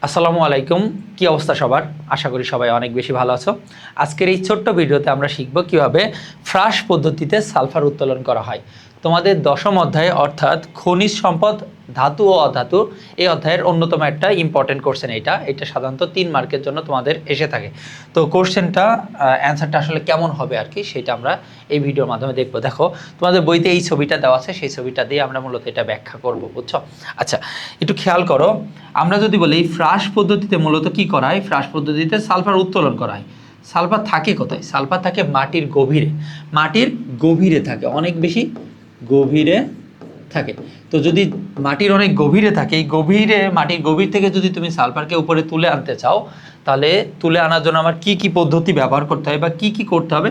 আসসালামু আলাইকুম। কি অবস্থা সবার? আশা করি সবাই অনেক বেশি ভালো আছো। আজকের এই ছোট্ট ভিডিওতে আমরা শিখব কিভাবে ফ্রাশ পদ্ধতিতে সালফার উত্তোলন করা হয়। তোমাদের দশম অধ্যায়ে অর্থাৎ খনিজ সম্পদ, ধাতু ও অধাতু এই অধ্যায়ের অন্যতম একটা ইম্পর্টেন্ট কোশ্চেন। এটা সাধারণত 3 মার্কের জন্য তোমাদের এসে থাকে। তো কোশ্চেনটা অ্যান্সারটা আসলে কেমন হবে আর কি সেটা আমরা এই ভিডিওর মাধ্যমে দেখব। দেখো, তোমাদের বইতে এই ছবিটা দেওয়া আছে, সেই ছবিটা দিয়ে আমরা মূলত এটা ব্যাখ্যা করব, বুঝছো? আচ্ছা, একটু খেয়াল করো। আমরা যদি বলি ফ্রাশ পদ্ধতিতে মূলত কি করা হয়, ফ্রাশ পদ্ধতিতে সালফার উত্তোলন করা হয়। সালফার থাকে কোথায়? সালফার থাকে মাটির গভীরে। মাটির গভীরে থাকে, অনেক বেশি গভীরে থাকে। তো যদি মাটির অনেক গভীরে থাকে, এই গভীরে মাটির গভীর থেকে যদি তুমি সালফারকে উপরে তুলে আনতে চাও, তাহলে তুলে আনার জন্য আমার কি কি পদ্ধতি ব্যবহার করতে হয় বা কি কি করতে হবে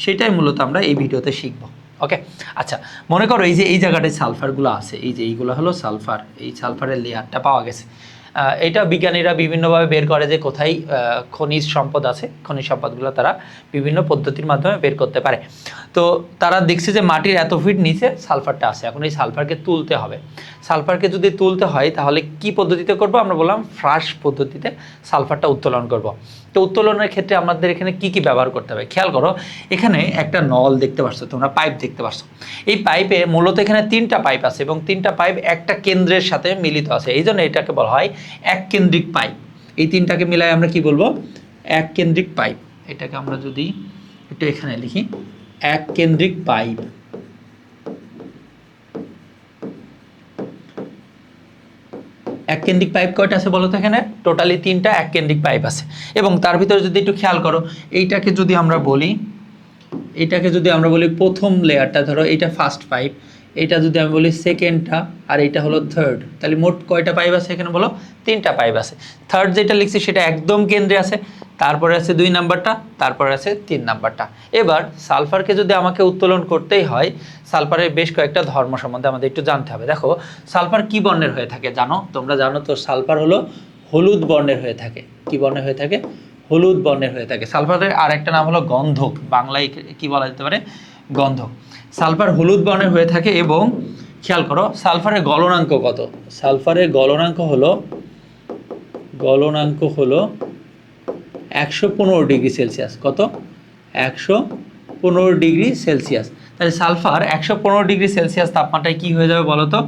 সেটাই মূলত আমরা এই ভিডিওতে শিখব। ওকে, আচ্ছা, মনে করো এই যে এই জায়গাটায় সালফারগুলো আছে, এই যে এইগুলো হলো সালফার, এই সালফারের লেয়ারটা পাওয়া গেছে। এটা বিজ্ঞানীরা বিভিন্নভাবে বের করে যে কোথায় খনিজ সম্পদ আছে। খনিজ সম্পদগুলো তারা বিভিন্ন পদ্ধতির মাধ্যমে বের করতে পারে। তো তারা দেখছে যে মাটির এত ফিট নিচে সালফারটা আছে। এখন এই সালফারকে তুলতে হবে। সালফারকে যদি তুলতে হয় তাহলে কি পদ্ধতিতে করব? আমরা বললাম ফ্রাশ পদ্ধতিতে সালফারটা উত্তোলন করব। তো উত্তোলনের ক্ষেত্রে আমাদের এখানে কি কি ব্যবহার করতে হবে খেয়াল করো। এখানে একটা নল দেখতে পাচ্ছ তোমরা, পাইপ দেখতে পাচ্ছ। এই পাইপে মূলত এখানে 3টা পাইপ আছে এবং 3টা পাইপ একটা কেন্দ্রের সাথে মিলিত আছে, এই জন্য এটাকে বলা হয় এক কেন্দ্রিক পাইপ। এই 3টাকে মিলাই আমরা কি বলবো? এক কেন্দ্রিক পাইপ। এটাকে আমরা যদি একটু এখানে লিখি, এক কেন্দ্রিক পাইপ। এক কেন্দ্রিক পাইপ কয়টা আছে বলো তো? এখানে টোটালি 3টা এক কেন্দ্রিক পাইপ আছে। এবং তার ভিতরে যদি একটু খেয়াল করো, এইটাকে যদি আমরা বলি প্রথম লেয়ারটা, ধরো এইটা ফার্স্ট পাইপ, এটা যদি আমি বলি সেকেন্ডটা, আর এইটা হলো থার্ড, তাহলে মোট কয়টা পাইপ আছে এখানে বলো? 3টা পাইপ আছে। থার্ড যেটা লিখছি সেটা একদম কেন্দ্রে আছে, তারপরে আছে 2 নাম্বারটা, তারপরে আছে 3 নাম্বারটা। এবার সালফারকে যদি আমাকে উত্তোলন করতেই হয়, সালফারের বেশ কয়েকটা ধর্ম সম্বন্ধে আমাদের একটু জানতে হবে। দেখো, সালফার কি বর্ণের হয়ে থাকে জানো? তোমরা জানো তো, সালফার হলো হলুদ বর্ণের হয়ে থাকে। কি বর্ণের হয়ে থাকে? হলুদ বর্ণের হয়ে থাকে। সালফারের আর একটা নাম হলো গন্ধক, বাংলায় কি বলা যেতে পারে? গন্ধক। সালফার হলুদ বর্ণের হয়ে থাকে এবং খেয়াল করো সালফারের গলনাঙ্ক কত? সালফারের গলনাঙ্ক হলো 115 ডিগ্রি সেলসিয়াস। কত? 115 ডিগ্রি সেলসিয়াস। তাহলে সালফার 115 ডিগ্রি সেলসিয়াস তাপমাত্রায় কি হয়ে যাবে বলো তো?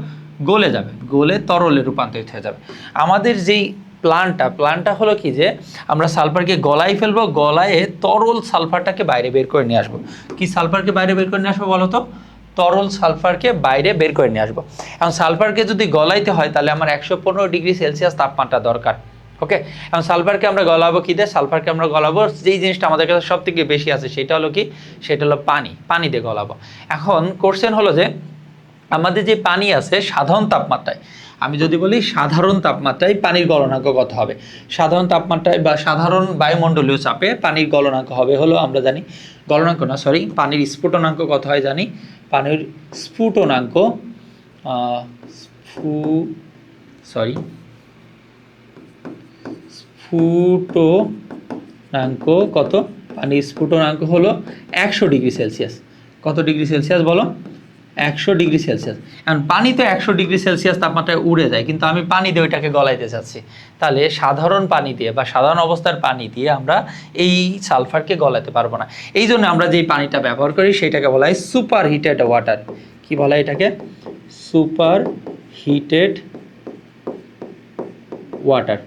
গলে যাবে, গলে তরলে রূপান্তরিত হয়ে যাবে। আমাদের যেই প্ল্যানটা হলো কি, যে আমরা সালফারকে গলায় ফেলবো, গলায় তরল সালফারটাকে বাইরে বের করে নিয়ে আসবো। কি সালফারকে বাইরে বের করে নিয়ে আসবো বলো তো? তরল সালফারকে বাইরে বের করে নিয়ে আসবো। এখন সালফারকে যদি গলাইতে হয় তাহলে আমার 115 ডিগ্রি সেলসিয়াস তাপমাত্রা দরকার। ওকে, এখন সালফারকে আমরা গলাবো কি দিয়ে? সালফারকে আমরা গলাবো যেই জিনিসটা আমাদের কাছে সব থেকে বেশি আছে, সেটা হলো কি? সেটা হলো পানি দিয়ে গলাবো। এখন কোশ্চেন হলো যে আমাদের যে পানি আছে সাধারণ তাপমাত্রায়, আমি যদি বলি সাধারণ তাপমাত্রায় পানির গলনাঙ্ক কত হবে? সাধারণ তাপমাত্রায় বা সাধারণ বায়ুমণ্ডলীয় চাপে পানির গলনাঙ্ক হবে হলো, আমরা জানি গলনাঙ্ক না, সরি, পানির স্ফুটনাঙ্ক কত হয় জানি? পানির স্ফুটনাঙ্ক স্ফুটনাঙ্ক কত? পানির স্ফুটনাঙ্ক হলো 100 ডিগ্রি সেলসিয়াস। কত ডিগ্রি সেলসিয়াস বলো? 100 ডিগ্রি সেলসিয়াস। এখন পানি তো 100 ডিগ্রি সেলসিয়াস তাপমাত্রায় উড়ে যায়, কিন্তু আমি পানি দিয়ে ওইটাকে গলাইতে চাচ্ছি। তাহলে সাধারণ পানি দিয়ে বা সাধারণ অবস্থার পানি দিয়ে আমরা এই সালফারকে গলাতে পারবো না। এই জন্য আমরা যেই পানিটা ব্যবহার করি সেটাকে বলা হয় সুপার হিটেড ওয়াটার। কি বলা হয় এটাকে? Super heated water.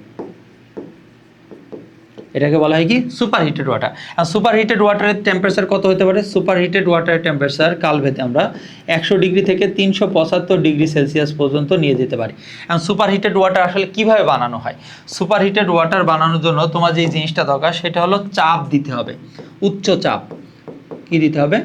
এটাকে বলা হয় কি? Super heated water. আর সুপার হিটেড ওয়াটারের টেম্পারেচার কত হতে পারে? সুপার হিটেড ওয়াটারের টেম্পারেচার কালভেদে আমরা 100 ডিগ্রি থেকে 375 ডিগ্রি সেলসিয়াস পর্যন্ত নিয়ে যেতে পারি। এখন সুপার হিটেড ওয়াটার আসলে কিভাবে বানানো হয়? সুপার হিটেড ওয়াটার বানানোর জন্য তোমার যে জিনিসটা দরকার সেটা হলো চাপ দিতে হবে, উচ্চ চাপ। কি দিতে হবে?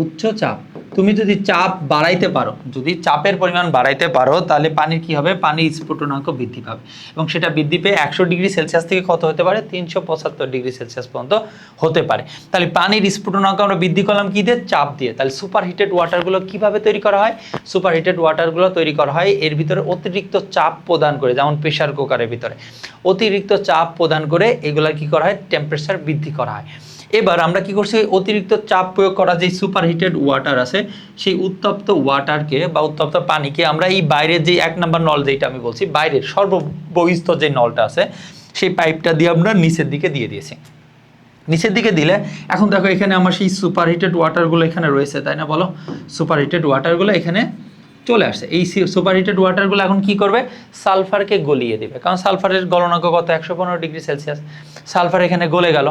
উচ্চ চাপ। তুমি যদি চাপ বাড়াইতে পারো, যদি চাপের পরিমাণ বাড়াইতে পারো, তাহলে পানির কি হবে? পানির স্ফুটনাঙ্ক বৃদ্ধি পাবে এবং সেটা বৃদ্ধি পেয়ে 100 ডিগ্রি সেলসিয়াস থেকে কত হতে পারে? 375 ডিগ্রি সেলসিয়াস পর্যন্ত হতে পারে। তাহলে পানির স্ফুটনাঙ্ক আমরা বৃদ্ধি করলাম কি দিয়ে? চাপ দিয়ে। তাহলে সুপার হিটেড ওয়াটারগুলো কিভাবে তৈরি করা হয়? সুপার হিটেড ওয়াটারগুলো তৈরি করা হয় এর ভিতরে অতিরিক্ত চাপ প্রদান করে, যেমন প্রেসার কুকারের ভিতরে অতিরিক্ত চাপ প্রদান করে এগুলা কি করা হয়? টেম্পারেচার বৃদ্ধি করা হয়। এবার আমরা কি করছি, অতিরিক্ত চাপ প্রয়োগ করা যে সুপারহিটেড ওয়াটার আছে সেই উত্তপ্ত ওয়াটারকে বা উত্তপ্ত পানিকে আমরা এই বাইরের যে 1 নম্বর নল যেটা আমি বলছি, বাইরের সর্ববহিস্থ যে নলটা আছে সেই পাইপটা দিয়ে আমরা নিচের দিকে দিয়ে দিয়েছি। নিচের দিকে দিলে এখন দেখো এখানে আমার সেই সুপারহিটেড ওয়াটারগুলো এখানে রয়েছে, তাই না বলো? সুপারহিটেড ওয়াটারগুলো এখানে চলে আসছে। এই সুপারহিটেড ওয়াটারগুলো এখন কি করবে, সালফারকে গলিয়ে দেবে, কারণ সালফারের গলনাঙ্ক কত, 115°C। সালফার এখানে গলে গেল।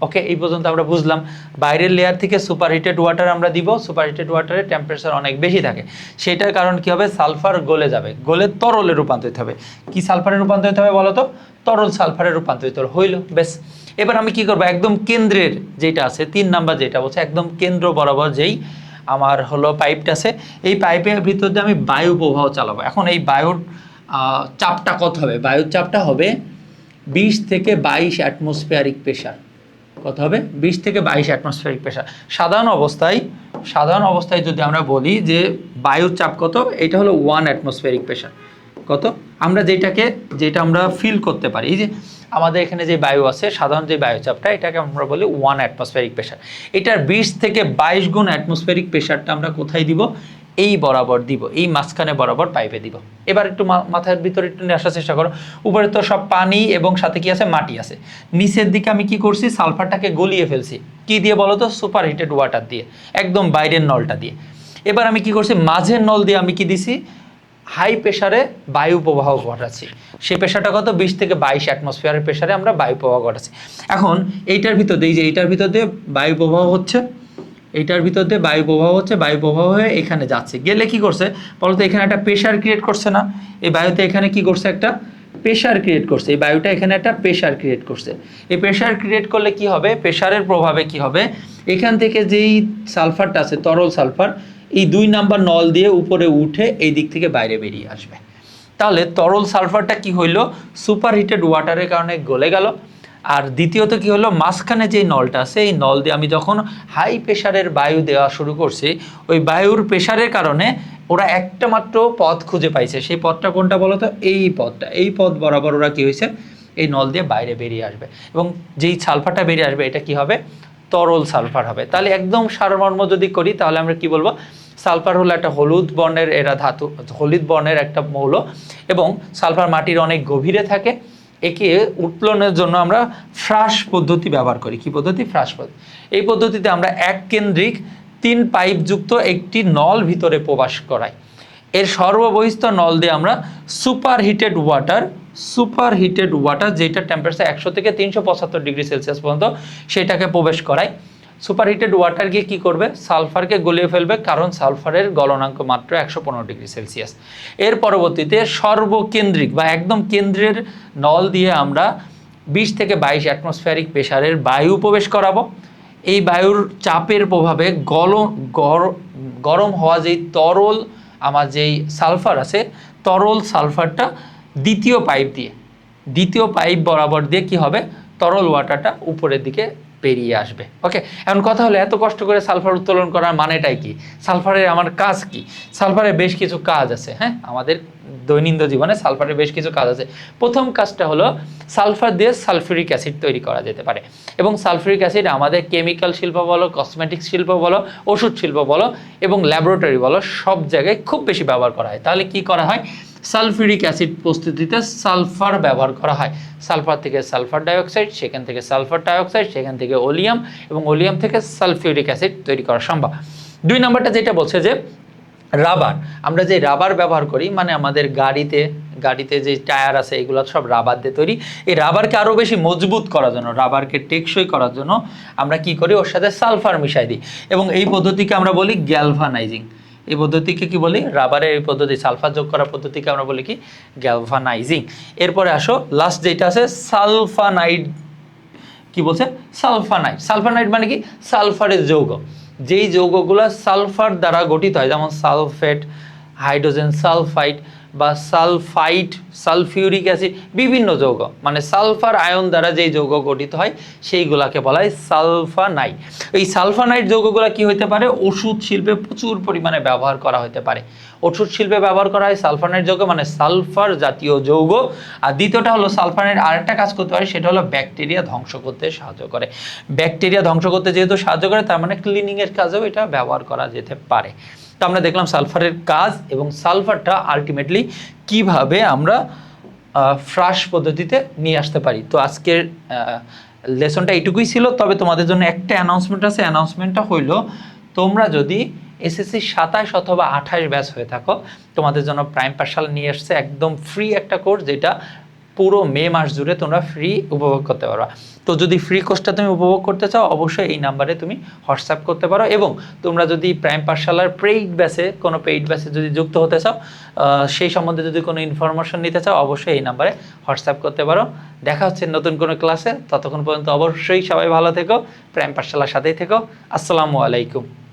ওকে, এই পর্যন্ত আমরা বুঝলাম। বাইরের লেয়ার থেকে সুপারহিটেড ওয়াটার আমরা দিব, সুপারহিটেড ওয়াটারের টেম্পারেচার অনেক বেশি থাকে, সেটার কারণ কি হবে, সালফার গলে যাবে, গলে তরলে রূপান্তরিত হবে। কি সালফারে রূপান্তরিত হবে বলো তো? তরল সালফারে রূপান্তরিত হইল, বেশ। এবার আমি কি করবো, একদম কেন্দ্রের যেটা আছে 3 নাম্বার যেটা বলছে, একদম কেন্দ্র বরাবর যেই আমার হলো পাইপটা আছে, এই পাইপের ভিতর দিয়ে আমি বায়ু প্রবাহ চালাবো। এখন এই বায়ুর চাপটা কত হবে? বায়ুর চাপটা হবে 20 থেকে 22 অ্যাটমসফিয়ারিক প্রেশার। কত হবে? 20 থেকে 22 অ্যাটমসফিয়ারিক প্রেশার। সাধারণ অবস্থায় যদি আমরা বলি যে বায়ুর চাপ কত, এটা হলো 1 অ্যাটমসফিয়ারিক প্রেশার। কত? আমরা যেটা আমরা ফিল করতে পারি, এই যে আমাদের এখানে যে বায়ু আছে, সাধারণ যে বায়ুচাপটা, এটাকে আমরা বলি 1 অ্যাটমসফিয়ারিক প্রেশার। এটার 20 থেকে 22 গুণ অ্যাটমসফিয়ারিক প্রেশারটা আমরা কোথায় দিব? এই বরাবর দিব, এই মাঝখানে বরাবর পাইপে দিব। এবার একটু মাথার ভিতরে একটু নিয়ে আসার চেষ্টা করো। উপরে তো সব পানি এবং সাথে কি আছে, মাটি আছে। নিচের দিকে আমি কি করছি, সালফারটাকে গলিয়ে ফেলছি। কি দিয়ে বলো তো? সুপারহিটেড ওয়াটার দিয়ে, একদম বাইরের নলটা দিয়ে। এবার আমি কি করছি, মাঝের নল দিয়ে আমি কি দিছি, হাই প্রেশারে বায়ু প্রবাহ ঘটাচ্ছি। সেই প্রেশারটা কত? 20 থেকে 22 অ্যাটমসফিয়ারের প্রেশারে আমরা বায়ু প্রবাহ ঘটাচ্ছি। এখন এইটার ভিতর দিয়ে, এই যে এইটার ভিতর দিয়ে বায়ু প্রবাহ হচ্ছে, এইটার ভিতর দিয়ে বায়ু প্রবাহ হচ্ছে, বায়ু প্রবাহ হয়ে এখানে যাচ্ছে। গেলে কি করছে বলতো, এখানে একটা প্রেশার ক্রিয়েট করছে না? এই বায়ুতে এখানে কি করছে, একটা প্রেশার ক্রিয়েট করছে। এই বায়ুটা এখানে একটা প্রেশার ক্রিয়েট করছে। এই প্রেশার ক্রিয়েট করলে কি হবে, প্রেশারের প্রভাবে কি হবে, এখান থেকে যেই সালফারটা আছে, তরল সালফার, এই 2 নাম্বার নল দিয়ে উপরে উঠে এই দিক থেকে বাইরে বেরিয়ে আসবে। তাহলে তরল সালফারটা কি হইলো, সুপারহিটেড ওয়াটারের কারণে গলে গেল। আর দ্বিতীয়ত কি হলো, মাঝখানে যে নলটা আছে, এই নল দিয়ে আমি যখন হাই প্রেশারের বায়ু দেওয়া শুরু করছি, ওই বায়ুর প্রেশারের কারণে ওরা একটা মাত্র পথ খুঁজে পাইছে। সেই পথটা কোনটা বলো তো? এই পথটা। এই পথ বরাবর ওরা কি হয়েছে, এই নল দিয়ে বাইরে বেরিয়ে আসবে, এবং যেই সালফারটা বেরিয়ে আসবে এটা কি হবে, তরল সালফার হবে। তাহলে একদম সারমর্ম যদি করি, তাহলে আমরা কি বলবো, সালফার হলো একটা হলুদ বর্ণের, এরা ধাতু, হলুদ বর্ণের একটা মৌল, এবং সালফার মাটির অনেক গভীরে থাকে। একে উত্তোলনের জন্য আমরা ফ্রাশ পদ্ধতি ব্যবহার করি। কি পদ্ধতি? ফ্রাশ পদ্ধতি। এই পদ্ধতিতে আমরা এক কেন্দ্রিক 3 পাইপযুক্ত একটি নল ভিতরে প্রবেশ করাই। এর সর্ববহিস্থ নল দিয়ে আমরা সুপারহিটেড ওয়াটার যেটা টেম্পারেচার 100 থেকে 375°C পর্যন্ত, সেটাকে প্রবেশ করাই। সুপারহিটেড ওয়াটার গিয়ে কী করবে, সালফারকে গলিয়ে ফেলবে, কারণ সালফারের গলনাঙ্ক মাত্র 115°C। এর পরবর্তীতে সর্বকেন্দ্রিক বা একদম কেন্দ্রের নল দিয়ে আমরা 20 থেকে 22 অ্যাটমসফিয়ারিক প্রেশারের বায়ু প্রবেশ করাবো। এই বায়ুর চাপের প্রভাবে গরম হওয়া যেই তরল আমার যেই সালফার আছে, তরল সালফারটা দ্বিতীয় পাইপ বরাবর দিয়ে কি হবে, তরল ওয়াটারটা উপরের দিকে বেরিয়ে আসবে। ওকে, এখন কথা হলো, এত কষ্ট করে সালফার উত্তোলন করার মানেটাই কি, সালফারের আমার কাজ কি? সালফারের বেশ কিছু কাজ আছে। হ্যাঁ, আমাদের দৈনন্দিন জীবনে সালফারের বেশ কিছু কাজ আছে। প্রথম কাজটা হলো, সালফার দিয়ে সালফিউরিক অ্যাসিড তৈরি করা যেতে পারে, এবং সালফিউরিক অ্যাসিড আমাদের কেমিক্যাল শিল্প বলো, কসমেটিক্স শিল্প বলো, ওষুধ শিল্প বলো, এবং ল্যাবরেটরি বলো, সব জায়গায় খুব বেশি ব্যবহার করা হয়। তাহলে কি করা হয়, সালফিউরিক অ্যাসিড প্রস্তুতিতে সালফার ব্যবহার করা হয়। সালফার থেকে সালফার ডাইঅক্সাইড, সেখান থেকে সালফার ডাইঅক্সাইড, সেখান থেকে ওলিয়াম, এবং ওলিয়াম থেকে সালফিউরিক অ্যাসিড তৈরি করা সম্ভব। 2 নম্বরটা যেটা বলছে যে রাবার, আমরা যে রাবার ব্যবহার করি, মানে আমাদের গাড়িতে যে টায়ার আছে, এগুলো সব রাবার দিয়ে তৈরি। এই রাবারকে আরও বেশি মজবুত করার জন্য, রাবারকে টেকসই করার জন্য আমরা কি করি, ওর সাথে সালফার মিশাই দিই, এবং এই পদ্ধতিকে আমরা বলি গ্যালভানাইজিং। এই পদ্ধতিকে কি বলি, রাবারের এই পদ্ধতি, সালফার যোগ করার পদ্ধতিকে আমরা বলি কি, গ্যালভানাইজিং। এরপরে আসো লাস্ট যেটা আছে সালফানাইড। কি বলছে, সালফানাইড মানে কি, সালফারের যৌগ। যেই যৌগগুলো সালফার দ্বারা গঠিত হয়, যেমন সালফেট, হাইড্রোজেন সালফাইড, বা সালফাইড, সালফিউরিক অ্যাসিড, বিভিন্ন যৌগ মানে সালফার আয়ন দ্বারা যেই যৌগ গঠিত হয় সেইগুলাকে বলা হয় সালফানাইড। এই সালফানাইড যৌগগুলো কি হতে পারে, ওষুধ শিল্পে প্রচুর পরিমাণে ব্যবহার করা হতে পারে। ওষুধ শিল্পে ব্যবহার করা হয় সালফানাইড যৌগ মানে সালফার জাতীয় যৌগ। আর দ্বিতীয়টা হলো সালফানাইড আরেকটা কাজ করতে পারে, সেটা হলো ব্যাকটেরিয়া ধ্বংস করতে সাহায্য করে। ব্যাকটেরিয়া ধ্বংস করতে যেহেতু সাহায্য করে, তার মানে ক্লিনিং এর কাজেও এটা ব্যবহার করা যেতে পারে। তো আমরা দেখলাম সালফারের কাজ এবং সালফারটা আলটিমেটলি কিভাবে আমরা ফ্রাশ পদ্ধতিতে নিয়ে আসতে পারি। তো আজকের লেসনটা এইটুকুই ছিল, তবে তোমাদের জন্য একটা অ্যানাউন্সমেন্ট আছে। অ্যানাউন্সমেন্টটা হইলো, তোমরা যদি এসএসসি 27 অথবা 28 ব্যাচ হয়ে থাকো, তোমাদের জন্য প্রাইম পাঠশালা নিয়ে আসছে একদম ফ্রি একটা কোর্স, যেটা পুরো মে মাস জুড়ে তোমরা ফ্রি উপভোগ করতে পারবা। তো যদি ফ্রি কোর্সটা তুমি উপভোগ করতে চাও, অবশ্যই এই নাম্বারে তুমি হোয়াটসঅ্যাপ করতে পারো। এবং তোমরা যদি প্রাইম পাঠশালার কোনো পেইড ব্যাচে যদি যুক্ত হতে চাও, সেই সম্বন্ধে যদি কোনো ইনফরমেশন নিতে চাও, অবশ্যই এই নাম্বারে হোয়াটসঅ্যাপ করতে পারো। দেখা হচ্ছে নতুন কোনো ক্লাসে, ততক্ষণ পর্যন্ত অবশ্যই সবাই ভালো থেকো, প্রাইম পাঠশালার সাথেই থেকো। আসসালামু আলাইকুম।